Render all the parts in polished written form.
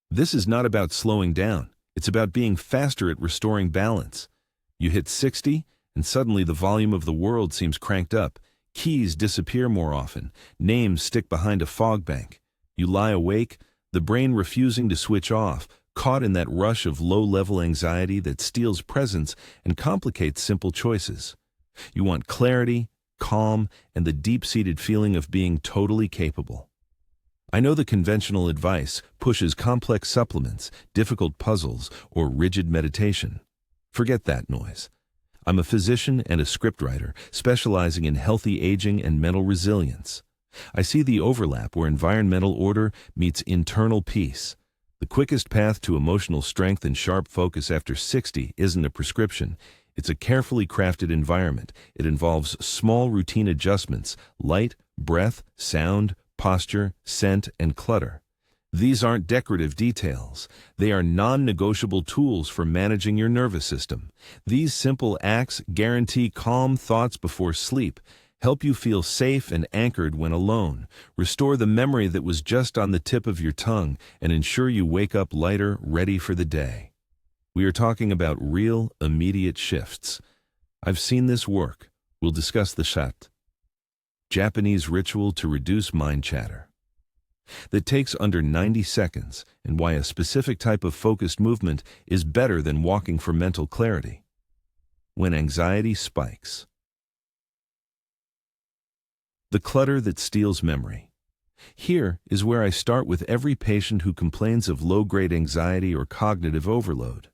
This is not about slowing down. It's about being faster at restoring balance. You hit 60, and suddenly the volume of the world seems cranked up. Keys disappear more often. Names stick behind a fog bank. You lie awake, the brain refusing to switch off, caught in that rush of low-level anxiety that steals presence and complicates simple choices. You want clarity, calm, and the deep-seated feeling of being totally capable. I know the conventional advice pushes complex supplements, difficult puzzles, or rigid meditation. Forget that noise. I'm a physician and a scriptwriter specializing in healthy aging and mental resilience. I see the overlap where environmental order meets internal peace. The quickest path to emotional strength and sharp focus after 60 isn't a prescription. It's a carefully crafted environment. It involves small routine adjustments: light, breath, sound, posture, scent, and clutter. These aren't decorative details. They are non-negotiable tools for managing your nervous system. These simple acts guarantee calm thoughts before sleep, help you feel safe and anchored when alone, restore the memory that was just on the tip of your tongue, and ensure you wake up lighter, ready for the day. We are talking about real, immediate shifts. I've seen this work. We'll discuss the shat, Japanese ritual to reduce mind chatter, that takes under 90 seconds, and why a specific type of focused movement is better than walking for mental clarity. When anxiety spikes. The clutter that steals memory. Here is where I start with every patient who complains of low-grade anxiety or cognitive overload.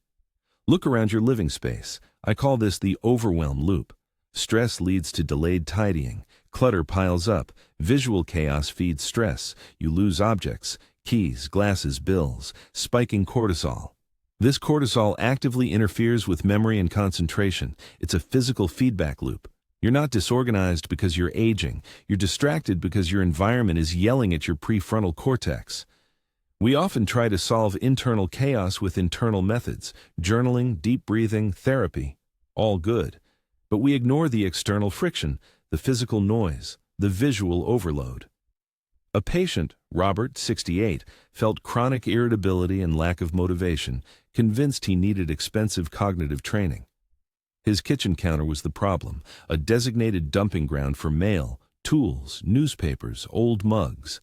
Look around your living space. I call this the overwhelm loop. Stress leads to delayed tidying. Clutter piles up. Visual chaos feeds stress. You lose objects, keys, glasses, bills, spiking cortisol. This cortisol actively interferes with memory and concentration. It's a physical feedback loop. You're not disorganized because you're aging. You're distracted because your environment is yelling at your prefrontal cortex. We often try to solve internal chaos with internal methods: journaling, deep breathing, therapy. All good. But we ignore the external friction, the physical noise, the visual overload. A patient, Robert, 68, felt chronic irritability and lack of motivation, convinced he needed expensive cognitive training. His kitchen counter was the problem, a designated dumping ground for mail, tools, newspapers, old mugs.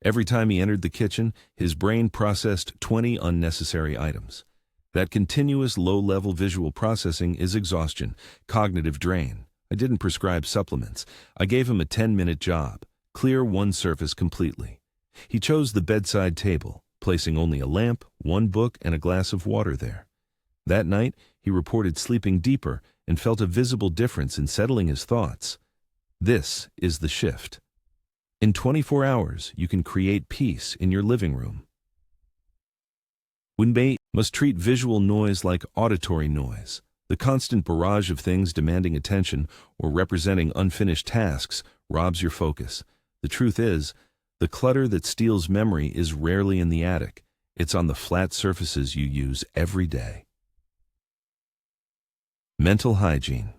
Every time he entered the kitchen, his brain processed 20 unnecessary items. That continuous low-level visual processing is exhaustion, cognitive drain. I didn't prescribe supplements. I gave him a 10-minute job: clear one surface completely. He chose the bedside table, placing only a lamp, one book, and a glass of water there. That night, he reported sleeping deeper and felt a visible difference in settling his thoughts. This is the shift. In 24 hours, you can create peace in your living room. We must treat visual noise like auditory noise. The constant barrage of things demanding attention or representing unfinished tasks robs your focus. The truth is, the clutter that steals memory is rarely in the attic. It's on the flat surfaces you use every day. Mental hygiene.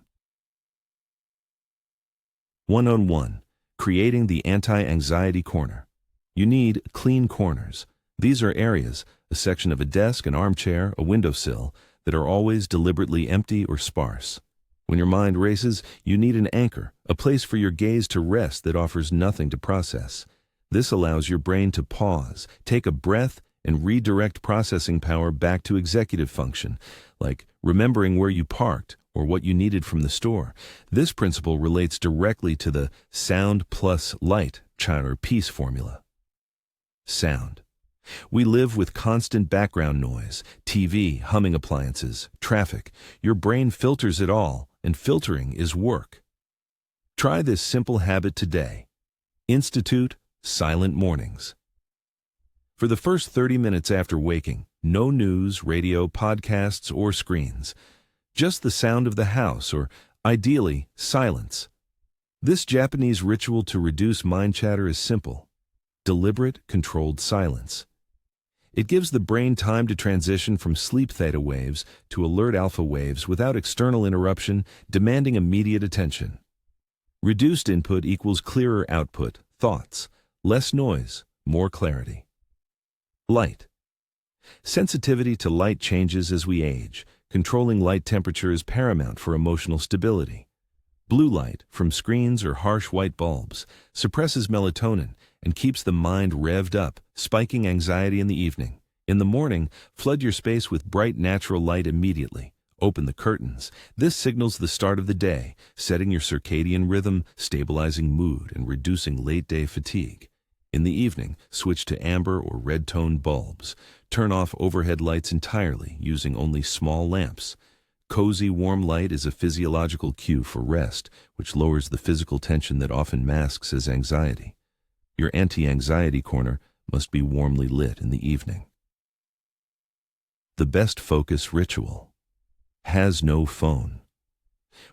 101. Creating the anti-anxiety corner. You need clean corners. These are areas, a section of a desk, an armchair, a windowsill, that are always deliberately empty or sparse. When your mind races, you need an anchor, a place for your gaze to rest that offers nothing to process. This allows your brain to pause, take a breath, and redirect processing power back to executive function, like remembering where you parked or what you needed from the store. This principle relates directly to the sound plus light or peace formula. Sound. We live with constant background noise: TV, humming appliances, traffic. Your brain filters it all, and filtering is work. Try this simple habit today. Institute silent mornings. For the first 30 minutes after waking, no news, radio, podcasts, or screens. Just the sound of the house, or ideally, silence. This Japanese ritual to reduce mind chatter is simple: deliberate, controlled silence. It gives the brain time to transition from sleep theta waves to alert alpha waves without external interruption demanding immediate attention. Reduced input equals clearer output, thoughts, less noise, more clarity. Light. Sensitivity to light changes as we age. Controlling light temperature is paramount for emotional stability. Blue light, from screens or harsh white bulbs, suppresses melatonin and keeps the mind revved up, spiking anxiety in the evening. In the morning, flood your space with bright natural light immediately. Open the curtains. This signals the start of the day, setting your circadian rhythm, stabilizing mood, and reducing late-day fatigue. In the evening, switch to amber or red-toned bulbs. Turn off overhead lights entirely, using only small lamps. Cozy, warm light is a physiological cue for rest, which lowers the physical tension that often masks as anxiety. Your anti-anxiety corner must be warmly lit in the evening. The best focus ritual. Has no phone.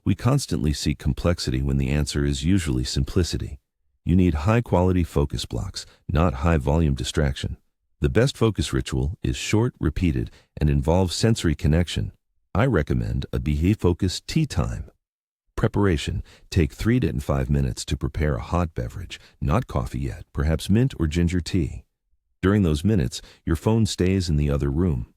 We constantly seek complexity when the answer is usually simplicity. You need high-quality focus blocks, not high-volume distraction. The best focus ritual is short, repeated, and involves sensory connection. I recommend a Be-Focused tea time. Preparation. Take 3 to 5 minutes to prepare a hot beverage, not coffee yet, perhaps mint or ginger tea. During those minutes, your phone stays in the other room.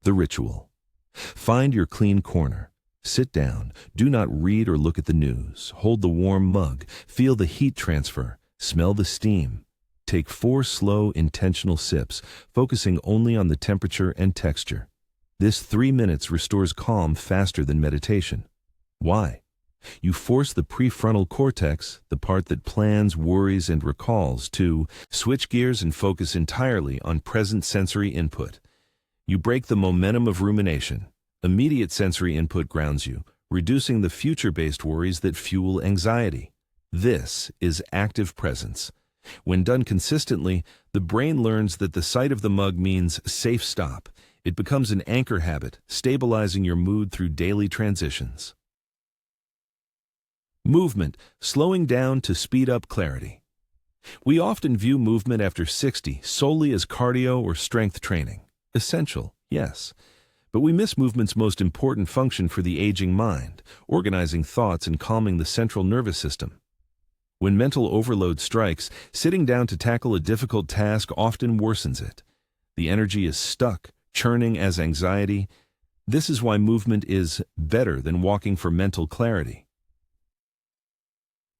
The ritual. Find your clean corner. Sit down. Do not read or look at the news. Hold the warm mug. Feel the heat transfer. Smell the steam. Take 4 slow, intentional sips, focusing only on the temperature and texture. This 3 minutes restores calm faster than meditation. Why? You force the prefrontal cortex, the part that plans, worries, and recalls, to switch gears and focus entirely on present sensory input. You break the momentum of rumination. Immediate sensory input grounds you, reducing the future-based worries that fuel anxiety. This is active presence. When done consistently, the brain learns that the sight of the mug means safe stop. It becomes an anchor habit, stabilizing your mood through daily transitions. Movement, slowing down to speed up clarity. We often view movement after 60 solely as cardio or strength training. Essential, yes. But we miss movement's most important function for the aging mind, organizing thoughts and calming the central nervous system. When mental overload strikes, sitting down to tackle a difficult task often worsens it. The energy is stuck, churning as anxiety. This is why movement is better than walking for mental clarity.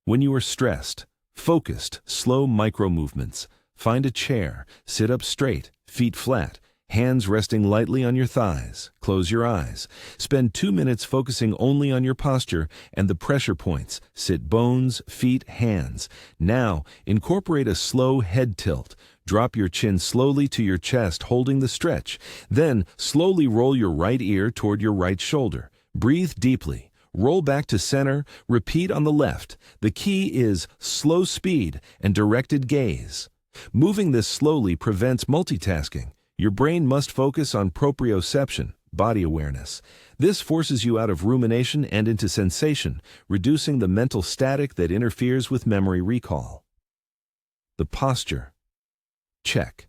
When you are stressed, focused, slow micro-movements. Find a chair, sit up straight, feet flat, hands resting lightly on your thighs. Close your eyes. Spend 2 minutes focusing only on your posture and the pressure points. Sit bones, feet, hands. Now, incorporate a slow head tilt. Drop your chin slowly to your chest, holding the stretch. Then, slowly roll your right ear toward your right shoulder. Breathe deeply. Roll back to center. Repeat on the left. The key is slow speed and directed gaze. Moving this slowly prevents multitasking. Your brain must focus on proprioception, body awareness. This forces you out of rumination and into sensation, reducing the mental static that interferes with memory recall. The posture. Check.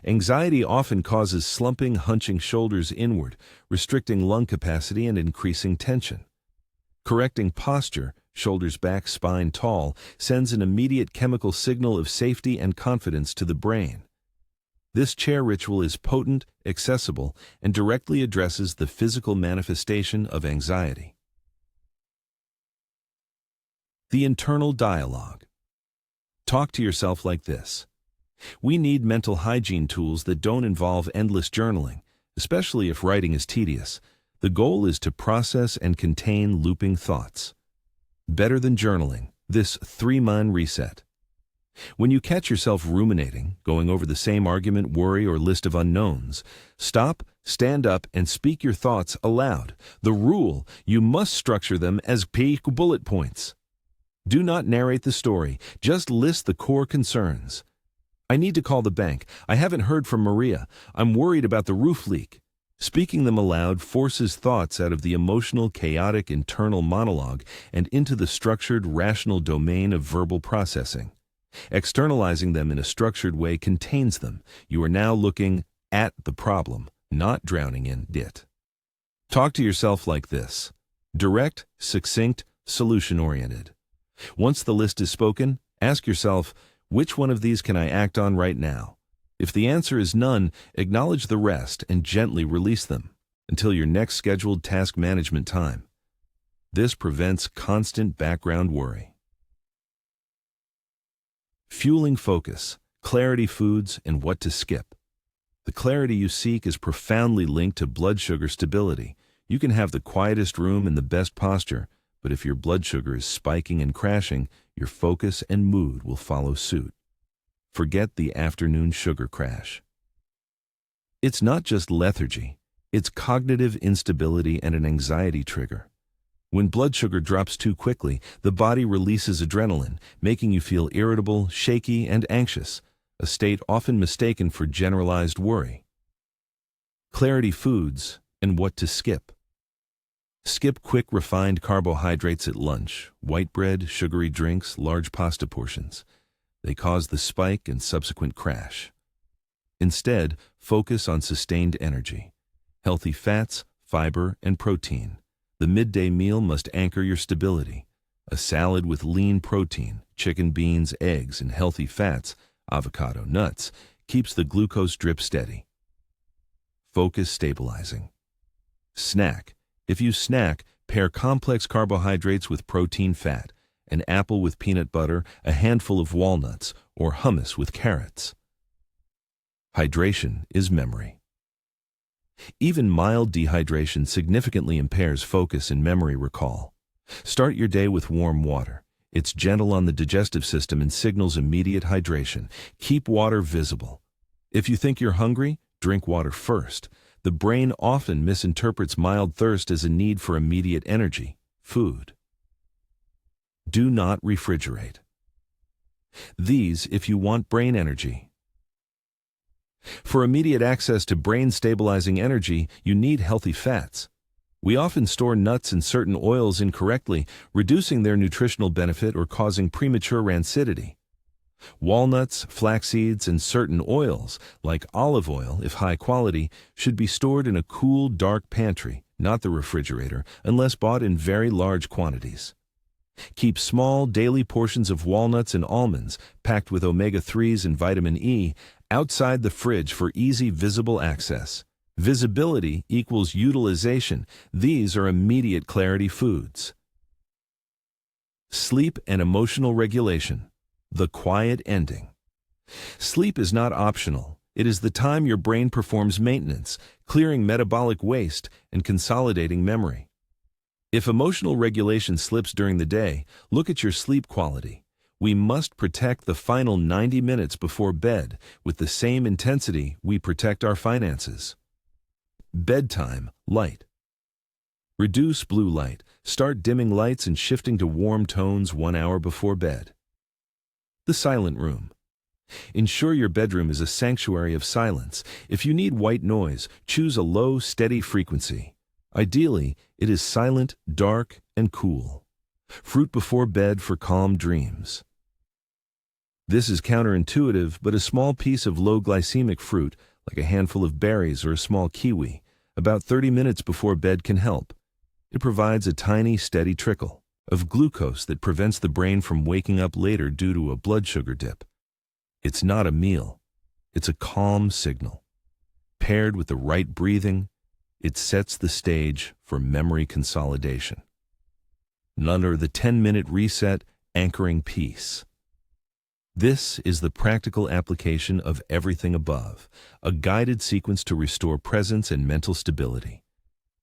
Anxiety often causes slumping, hunching shoulders inward, restricting lung capacity and increasing tension. Correcting posture, shoulders back, spine tall, sends an immediate chemical signal of safety and confidence to the brain. This chair ritual is potent, accessible, and directly addresses the physical manifestation of anxiety. The internal dialogue. Talk to yourself like this. We need mental hygiene tools that don't involve endless journaling, especially if writing is tedious. The goal is to process and contain looping thoughts. Better than journaling, this 3-mind reset. When you catch yourself ruminating, going over the same argument, worry, or list of unknowns, stop, stand up, and speak your thoughts aloud. The rule: you must structure them as bullet points. Do not narrate the story, just list the core concerns. I need to call the bank. I haven't heard from Maria. I'm worried about the roof leak. Speaking them aloud forces thoughts out of the emotional, chaotic internal monologue and into the structured, rational domain of verbal processing. Externalizing them in a structured way contains them. You are now looking at the problem, not drowning in it. Talk to yourself like this: direct, succinct, solution-oriented. Once the list is spoken, ask yourself, which one of these can I act on right now? If the answer is none, acknowledge the rest and gently release them until your next scheduled task management time. This prevents constant background worry. Fueling focus, clarity foods, and what to skip. The clarity you seek is profoundly linked to blood sugar stability. You can have the quietest room and the best posture, but if your blood sugar is spiking and crashing, your focus and mood will follow suit. Forget the afternoon sugar crash. It's not just lethargy, it's cognitive instability and an anxiety trigger. When blood sugar drops too quickly, the body releases adrenaline, making you feel irritable, shaky, and anxious, a state often mistaken for generalized worry. Clarity foods and what to skip. Skip quick refined carbohydrates at lunch, white bread, sugary drinks, large pasta portions. They cause the spike and subsequent crash. Instead, focus on sustained energy, healthy fats, fiber, and protein. The midday meal must anchor your stability. A salad with lean protein, chicken, beans, eggs, and healthy fats, avocado, nuts, keeps the glucose drip steady. Focus stabilizing. Snack. If you snack, pair complex carbohydrates with protein fat, an apple with peanut butter, a handful of walnuts, or hummus with carrots. Hydration is memory. Even mild dehydration significantly impairs focus and memory recall. Start your day with warm water. It's gentle on the digestive system and signals immediate hydration. Keep water visible. If you think you're hungry, drink water first. The brain often misinterprets mild thirst as a need for immediate energy, food. Do not refrigerate. These if you want brain energy. For immediate access to brain-stabilizing energy, you need healthy fats. We often store nuts and certain oils incorrectly, reducing their nutritional benefit or causing premature rancidity. Walnuts, flax seeds, and certain oils, like olive oil, if high quality, should be stored in a cool, dark pantry, not the refrigerator, unless bought in very large quantities. Keep small, daily portions of walnuts and almonds, packed with omega-3s and vitamin E, outside the fridge for easy, visible access. Visibility equals utilization. These are immediate clarity foods. Sleep and emotional regulation. The quiet ending. Sleep is not optional. It is the time your brain performs maintenance, clearing metabolic waste and consolidating memory. If emotional regulation slips during the day, look at your sleep quality. We must protect the final 90 minutes before bed with the same intensity we protect our finances. Bedtime light. Reduce blue light. Start dimming lights and shifting to warm tones 1 hour before bed. The silent room. Ensure your bedroom is a sanctuary of silence. If you need white noise, choose a low, steady frequency. Ideally, it is silent, dark, and cool. Fruit before bed for calm dreams. This is counterintuitive, but a small piece of low glycemic fruit, like a handful of berries or a small kiwi, about 30 minutes before bed can help. It provides a tiny, steady trickle of glucose that prevents the brain from waking up later due to a blood sugar dip. It's not a meal. It's a calm signal. Paired with the right breathing, it sets the stage for memory consolidation. Under the 10-minute reset, anchoring peace. This is the practical application of everything above, a guided sequence to restore presence and mental stability.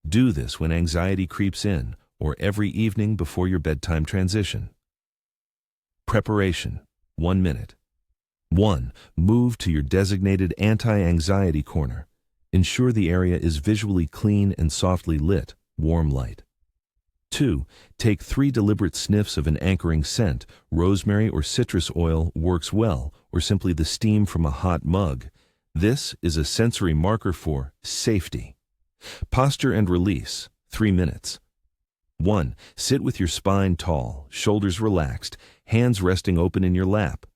Do this when anxiety creeps in, or every evening before your bedtime transition. Preparation, 1 minute. 1. Move to your designated anti-anxiety corner. Ensure the area is visually clean and softly lit, warm light. 2. Take 3 deliberate sniffs of an anchoring scent. Rosemary or citrus oil works well, or simply the steam from a hot mug. This is a sensory marker for safety. Posture and release, 3 minutes. 1. Sit with your spine tall, shoulders relaxed, hands resting open in your lap.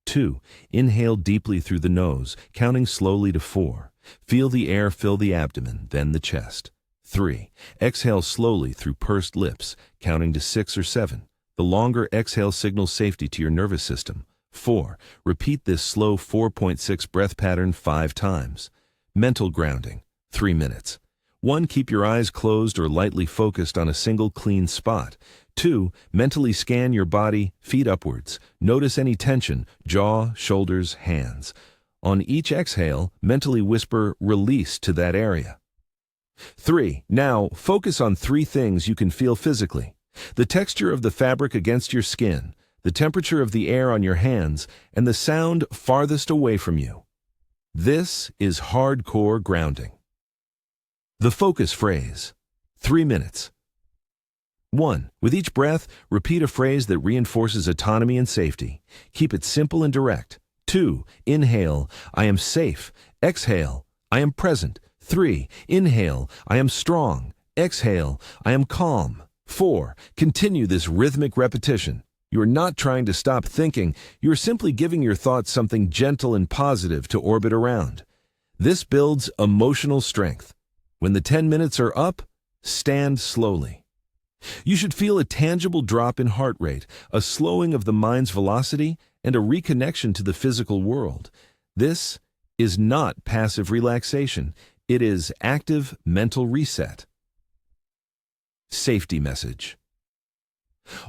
2. Inhale deeply through the nose, counting slowly to 4. Feel the air fill the abdomen, then the chest. 3. Exhale slowly through pursed lips, counting to 6 or 7. The longer exhale signals safety to your nervous system. 4. Repeat this slow 4.6 breath pattern 5 times. Mental grounding, 3 minutes. 1. Keep your eyes closed or lightly focused on a single clean spot. 2. Mentally scan your body, feet upwards. Notice any tension, jaw, shoulders, hands. On each exhale, mentally whisper release to that area. 3. Now, focus on 3 things you can feel physically: the texture of the fabric against your skin, the temperature of the air on your hands, and the sound farthest away from you. This is hardcore grounding. The focus phrase, 3 minutes. 1. With each breath, repeat a phrase that reinforces autonomy and safety. Keep it simple and direct. 2. Inhale, I am safe. Exhale, I am present. 3. Inhale, I am strong. Exhale, I am calm. 4. Continue this rhythmic repetition. You are not trying to stop thinking. You are simply giving your thoughts something gentle and positive to orbit around. This builds emotional strength. When the 10 minutes are up, stand slowly. You should feel a tangible drop in heart rate, a slowing of the mind's velocity, and a reconnection to the physical world. This is not passive relaxation. It is active mental reset. Safety message.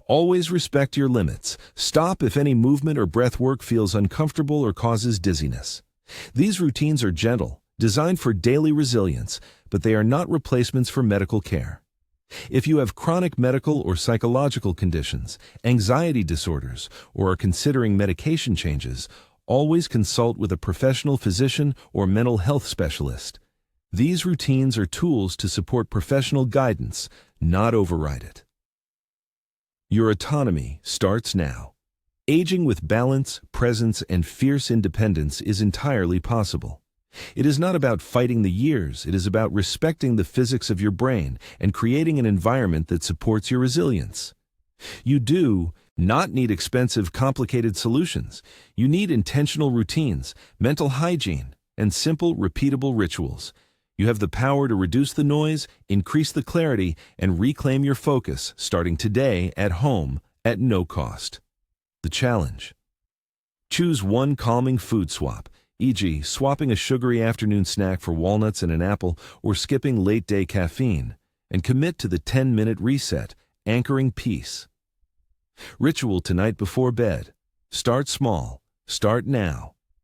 Always respect your limits. Stop if any movement or breath work feels uncomfortable or causes dizziness. These routines are gentle, designed for daily resilience, but they are not replacements for medical care. If you have chronic medical or psychological conditions, anxiety disorders, or are considering medication changes, always consult with a professional physician or mental health specialist. These routines are tools to support professional guidance, not override it. Your autonomy starts now. Aging with balance, presence, and fierce independence is entirely possible. It is not about fighting the years, it is about respecting the physics of your brain and creating an environment that supports your resilience. You do not need expensive, complicated solutions. You need intentional routines, mental hygiene, and simple, repeatable rituals. You have the power to reduce the noise, increase the clarity, and reclaim your focus starting today at home at no cost. The challenge. Choose one calming food swap, e.g., swapping a sugary afternoon snack for walnuts and an apple or skipping late-day caffeine, and commit to the 10-minute reset, anchoring peace. Ritual tonight before bed. Start small. Start now.